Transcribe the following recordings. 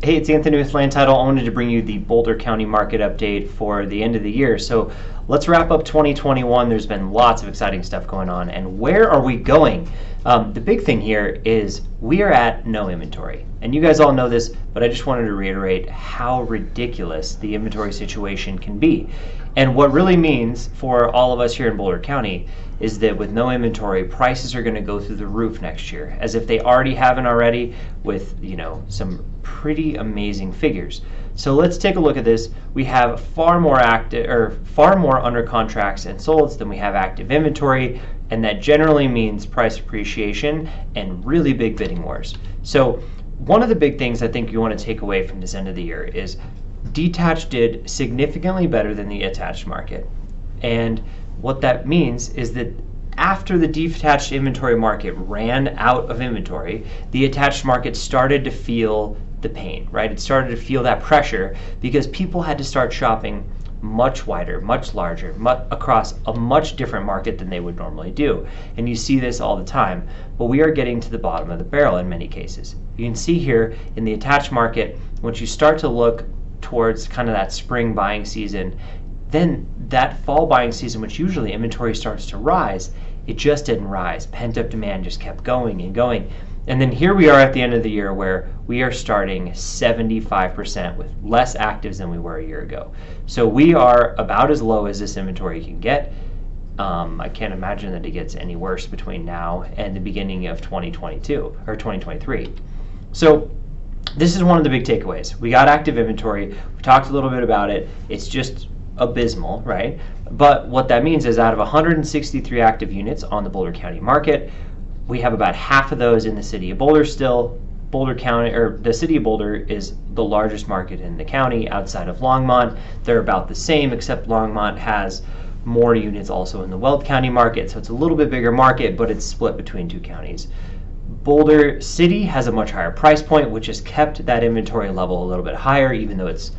Hey, it's Anthony with Land Title. I wanted to bring you the Boulder County market update for the end of the year. So let's wrap up 2021. There's been lots of exciting stuff going on. And where are we going? The big thing here is we are at no inventory. And you guys all know this, but I just wanted to reiterate how ridiculous the inventory situation can be. And what really means for all of us here in Boulder County is that with no inventory, prices are going to go through the roof next year, as if they already haven't already, with some pretty amazing figures. So let's take a look at this. We have far more under contracts and solds than we have active inventory, and that generally means price appreciation and really big bidding wars. So one of the big things I think you want to take away from this end of the year is detached did significantly better than the attached market. And what that means is that after the detached inventory market ran out of inventory, the attached market started to feel the pain, right? It started to feel that pressure because people had to start shopping much wider, much larger, across a much different market than they would normally do. And you see this all the time, but we are getting to the bottom of the barrel in many cases. You can see here in the attached market, once you start to look towards kind of that spring buying season, then that fall buying season, which usually inventory starts to rise, it just didn't rise. Pent-up demand just kept going and going. And then here we are at the end of the year where we are starting 75% with less actives than we were a year ago. So we are about as low as this inventory can get. I can't imagine that it gets any worse between now and the beginning of 2022 or 2023. So this is one of the big takeaways. We got active inventory. We talked a little bit about it. It's just abysmal, right? But what that means is out of 163 active units on the Boulder County market, we have about half of those in the city of Boulder still. Boulder County, or the city of Boulder, is the largest market in the county outside of Longmont. They're about the same, except Longmont has more units also in the Weld County market, so it's a little bit bigger market, but it's split between two counties. Boulder City has a much higher price point, which has kept that inventory level a little bit higher, even though it's,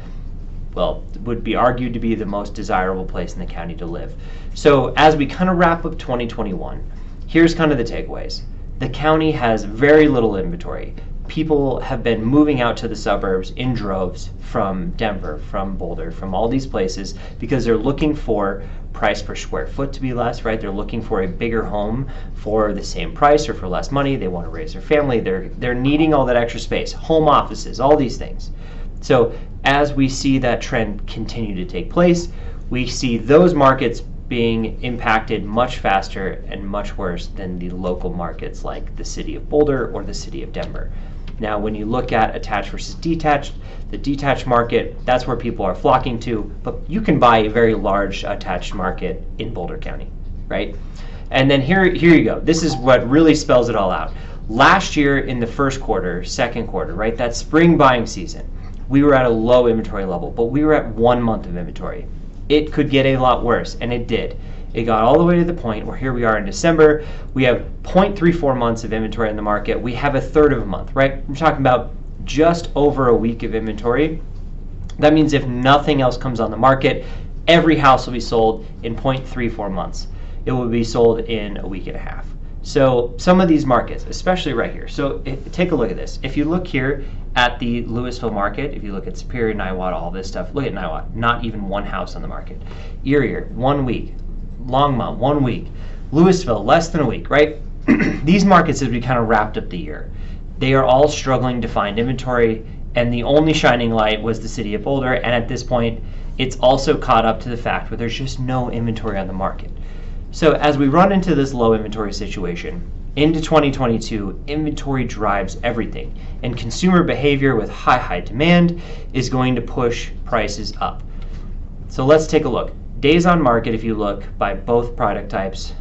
well, would be argued to be the most desirable place in the county to live. So as we kind of wrap up 2021, here's kind of the takeaways. The county has very little inventory. People have been moving out to the suburbs in droves from Denver, from Boulder, from all these places because they're looking for price per square foot to be less, right? They're looking for a bigger home for the same price or for less money. They want to raise their family. They're needing all that extra space, home offices, all these things. So as we see that trend continue to take place, we see those markets being impacted much faster and much worse than the local markets like the city of Boulder or the city of Denver. Now, when you look at attached versus detached, the detached market, that's where people are flocking to, but you can buy a very large attached market in Boulder County, right? And then here you go. This is what really spells it all out. Last year in the first quarter, second quarter, right, that spring buying season, we were at a low inventory level, but we were at 1 month of inventory. It could get a lot worse, and it did. It got all the way to the point where here we are in December. We have 0.34 months of inventory in the market. We have a third of a month, right? We're talking about just over a week of inventory. That means if nothing else comes on the market, every house will be sold in 0.34 months. It will be sold in a week and a half. So some of these markets, especially right here. So take a look at this. If you look here at the Louisville market, if you look at Superior, Niwot, all this stuff, look at Niwot, not even one house on the market. Erie, 1 week. Longmont, 1 week. Louisville, less than a week, right? These markets, as we kind of wrapped up the year, they are all struggling to find inventory, and the only shining light was the city of Boulder, and at this point, it's also caught up to the fact where there's just no inventory on the market. So as we run into this low inventory situation, into 2022, inventory drives everything, and consumer behavior with high demand is going to push prices up. So let's take a look. Days on market, if you look by both product types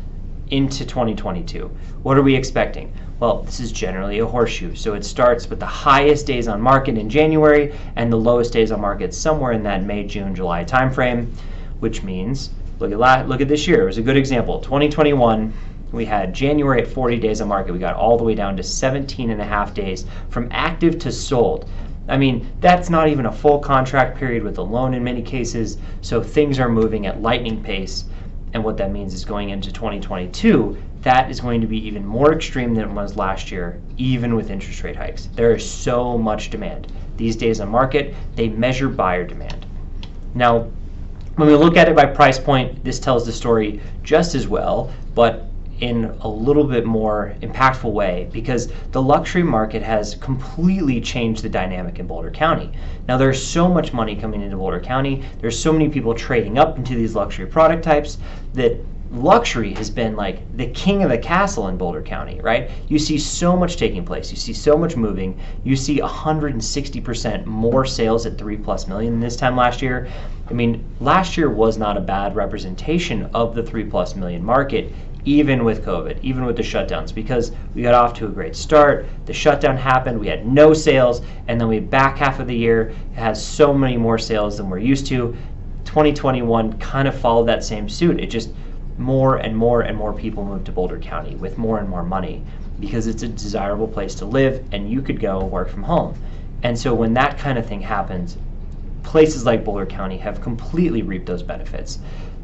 into 2022, what are we expecting? Well, this is generally a horseshoe. So it starts with the highest days on market in January and the lowest days on market somewhere in that May, June, July timeframe, which means, look at this year. It was a good example. 2021, we had January at 40 days on market. We got all the way down to 17 and a half days from active to sold. I mean, that's not even a full contract period with a loan in many cases, so things are moving at lightning pace, and what that means is going into 2022, that is going to be even more extreme than it was last year, even with interest rate hikes. There is so much demand. these days on market, they measure buyer demand. Now, when we look at it by price point, this tells the story just as well, but in a little bit more impactful way, because the luxury market has completely changed the dynamic in Boulder County. Now, there's so much money coming into Boulder County, there's so many people trading up into these luxury product types that luxury has been like the king of the castle in Boulder County, right? You see so much taking place, you see so much moving, you see 160% more sales at 3+ million than this time last year. I mean, last year was not a bad representation of the 3+ million market, even with COVID, even with the shutdowns, because we got off to a great start. The shutdown happened, we had no sales, and then we back half of the year has so many more sales than we're used to. 2021 kind of followed that same suit. It just more and more and more people moved to Boulder County with more and more money because it's a desirable place to live and you could go work from home. And so when that kind of thing happens, places like Boulder County have completely reaped those benefits.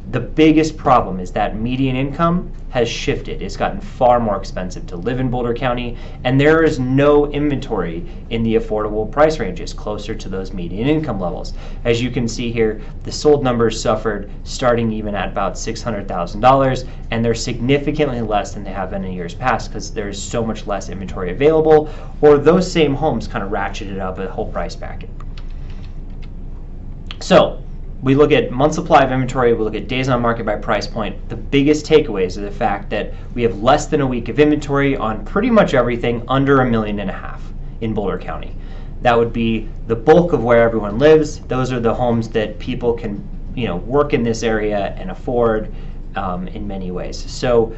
The biggest problem is that median income has shifted. It's gotten far more expensive to live in Boulder County, and there is no inventory in the affordable price ranges closer to those median income levels. As you can see here, the sold numbers suffered starting even at about $600,000, and they're significantly less than they have been in years past because there's so much less inventory available, or those same homes kind of ratcheted up a whole price bracket. So, we look at month supply of inventory, we look at days on market by price point. The biggest takeaways are the fact that we have less than a week of inventory on pretty much everything under $1.5 million in Boulder County. That would be the bulk of where everyone lives. Those are the homes that people can, work in this area and afford in many ways. So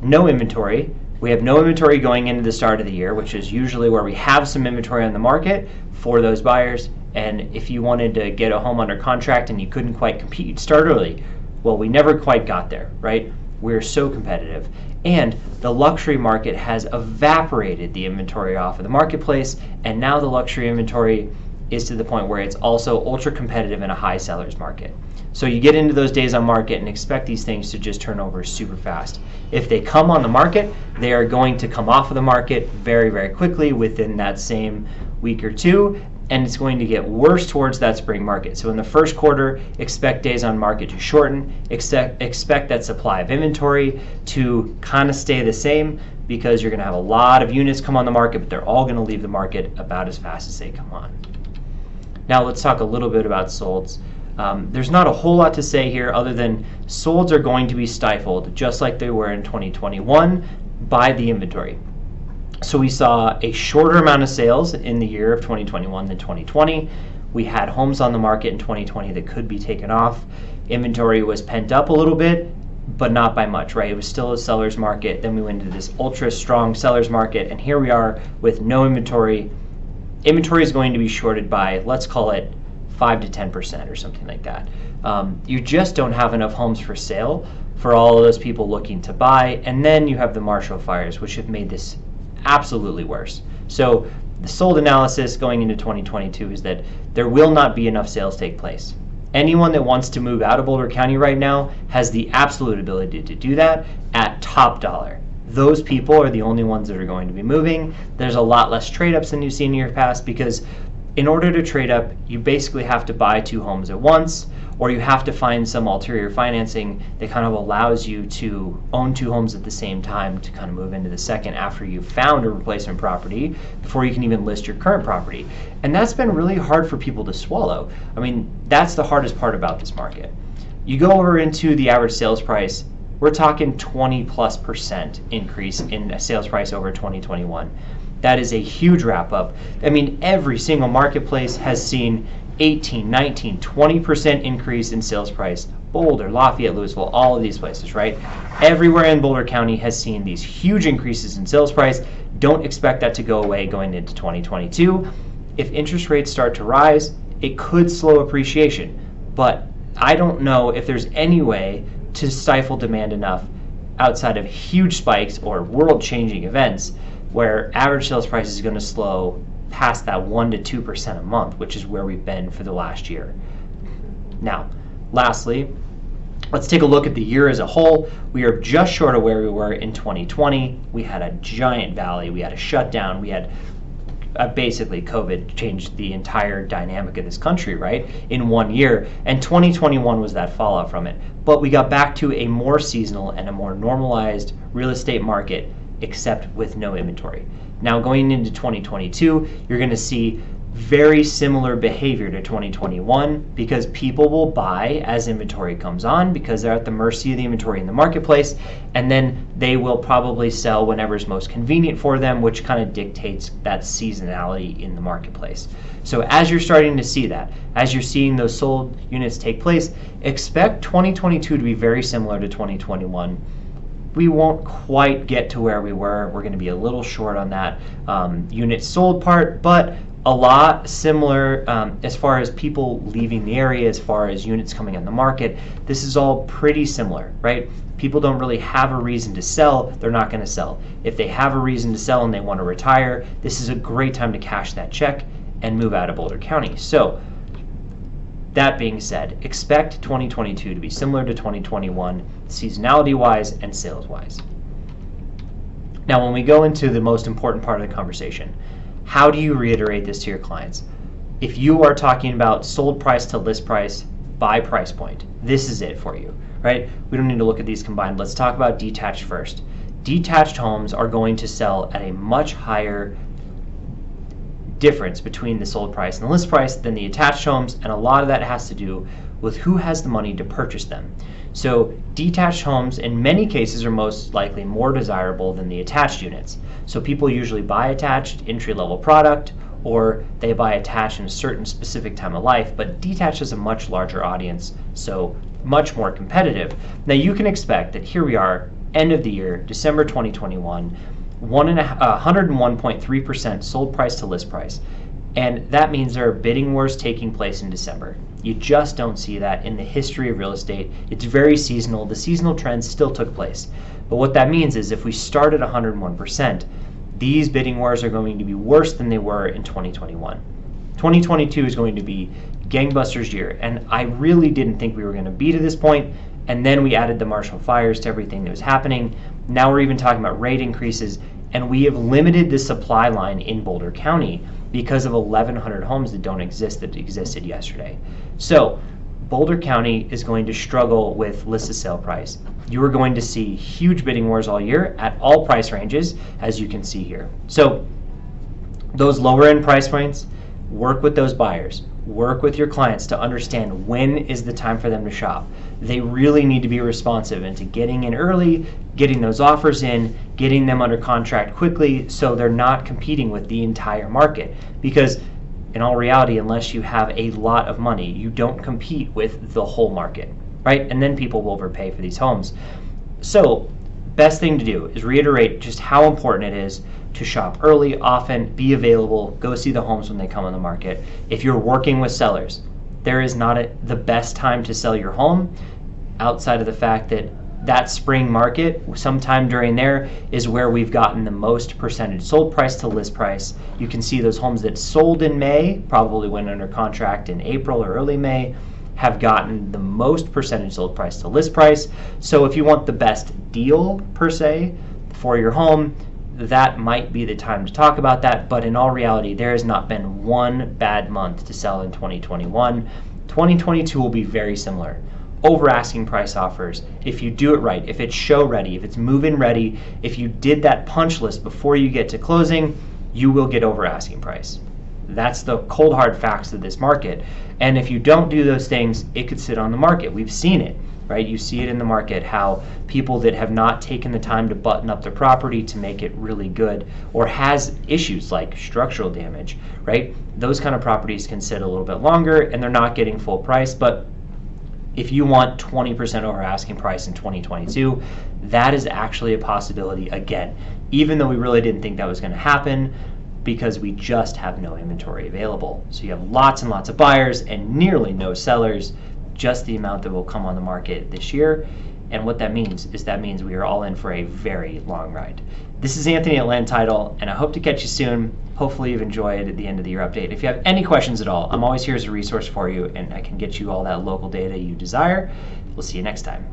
no inventory. We have no inventory going into the start of the year, which is usually where we have some inventory on the market for those buyers. And if you wanted to get a home under contract and you couldn't quite compete, you'd start early. Well, we never quite got there, right? We're so competitive. And the luxury market has evaporated the inventory off of the marketplace, and now the luxury inventory is to the point where it's also ultra competitive in a high seller's market. So you get into those days on market and expect these things to just turn over super fast. If they come on the market, they are going to come off of the market very, very quickly within that same week or two, and it's going to get worse towards that spring market. So in the first quarter, expect days on market to shorten, expect that supply of inventory to kind of stay the same, because you're going to have a lot of units come on the market, but they're all going to leave the market about as fast as they come on. Now let's talk a little bit about solds. There's not a whole lot to say here other than solds are going to be stifled, just like they were in 2021, by the inventory. So we saw a shorter amount of sales in the year of 2021 than 2020. We had homes on the market in 2020 that could be taken off. Inventory was pent up a little bit, but not by much, right? It was still a seller's market. Then we went into this ultra strong seller's market, and here we are with no inventory. Inventory is going to be shorted by, let's call it 5 to 10% or something like that. You just don't have enough homes for sale for all of those people looking to buy. And then you have the Marshall fires, which have made this absolutely worse. So the sold analysis going into 2022 is that there will not be enough sales take place. Anyone that wants to move out of Boulder County right now has the absolute ability to do that at top dollar. Those people are the only ones that are going to be moving. There's a lot less trade-ups than you've seen in years past, because in order to trade up, you basically have to buy 2 homes at once, or you have to find some ulterior financing that kind of allows you to own 2 homes at the same time to kind of move into the second after you've found a replacement property before you can even list your current property. And that's been really hard for people to swallow. I mean, that's the hardest part about this market. You go over into the average sales price, we're talking 20+% increase in a sales price over 2021. That is a huge wrap up. I mean, every single marketplace has seen 18, 19, 20% increase in sales price. Boulder, Lafayette, Louisville, all of these places, right? Everywhere in Boulder County has seen these huge increases in sales price. Don't expect that to go away going into 2022. If interest rates start to rise, it could slow appreciation. But I don't know if there's any way to stifle demand enough outside of huge spikes or world-changing events where average sales price is going to slow past that 1 to 2% a month, which is where we've been for the last year. Now, lastly, let's take a look at the year as a whole. We are just short of where we were in 2020. We had a giant valley. We had a shutdown. We had basically COVID changed the entire dynamic of this country, right, in 1 year, and 2021 was that fallout from it. But we got back to a more seasonal and a more normalized real estate market, except with no inventory. Now going into 2022, you're going to see very similar behavior to 2021 because people will buy as inventory comes on because they're at the mercy of the inventory in the marketplace, and then they will probably sell whenever is most convenient for them, which kind of dictates that seasonality in the marketplace. So as you're starting to see that, as you're seeing those sold units take place, expect 2022 to be very similar to 2021. We won't quite get to where we were. We're going to be a little short on that units sold part, but a lot similar as far as people leaving the area, as far as units coming on the market. This is all pretty similar, right? People don't really have a reason to sell, they're not going to sell. If they have a reason to sell and they want to retire, this is a great time to cash that check and move out of Boulder County. So that being said, expect 2022 to be similar to 2021, seasonality-wise and sales-wise. Now, when we go into the most important part of the conversation, how do you reiterate this to your clients? If you are talking about sold price to list price by price point, this is it for you, right? We don't need to look at these combined. Let's talk about detached first. Detached homes are going to sell at a much higher difference between the sold price and the list price than the attached homes, and a lot of that has to do with who has the money to purchase them. So detached homes in many cases are most likely more desirable than the attached units. So people usually buy attached entry-level product, or they buy attached in a certain specific time of life, but detached is a much larger audience, so much more competitive. Now you can expect that here we are, end of the year, December 2021, 101.3% sold price to list price. And that means there are bidding wars taking place in December. You just don't see that in the history of real estate. It's very seasonal. The seasonal trends still took place. But what that means is if we start at 101%, these bidding wars are going to be worse than they were in 2021. 2022 is going to be gangbusters year, and I really didn't think we were going to be to this point. And then we added the Marshall fires to everything that was happening. Now we're even talking about rate increases, and we have limited the supply line in Boulder County because of 1,100 homes that don't exist that existed yesterday. So Boulder County is going to struggle with list to sale price. You are going to see huge bidding wars all year at all price ranges, as you can see here. So those lower end price points, work with those buyers. Work with your clients to understand when is the time for them to shop. They really need to be responsive into getting in early, getting those offers in, getting them under contract quickly so they're not competing with the entire market. Because in all reality, unless you have a lot of money, you don't compete with the whole market, right? And then people will overpay for these homes. So best thing to do is reiterate just how important it is to shop early, often, be available, go see the homes when they come on the market. If you're working with sellers, there is not the best time to sell your home outside of the fact that that spring market, sometime during there, is where we've gotten the most percentage sold price to list price. You can see those homes that sold in May, probably went under contract in April or early May, have gotten the most percentage sold price to list price. So if you want the best deal per se for your home, that might be the time to talk about that, but in all reality, there has not been one bad month to sell in 2021. 2022 will be very similar. Over asking price offers, if you do it right, if it's show ready, if it's move-in ready, if you did that punch list before you get to closing, you will get over asking price. That's the cold hard facts of this market. And if you don't do those things, it could sit on the market. We've seen it. Right? You see it in the market how people that have not taken the time to button up their property to make it really good, or has issues like structural damage, right? Those kind of properties can sit a little bit longer and they're not getting full price. But if you want 20% over asking price in 2022, that is actually a possibility again, even though we really didn't think that was going to happen because we just have no inventory available. So you have lots and lots of buyers and nearly no sellers, just the amount that will come on the market this year. And what that means is that means we are all in for a very long ride. This is Anthony at Land Title, and I hope to catch you soon. Hopefully you've enjoyed the end of the year update. If you have any questions at all, I'm always here as a resource for you, and I can get you all that local data you desire. We'll see you next time.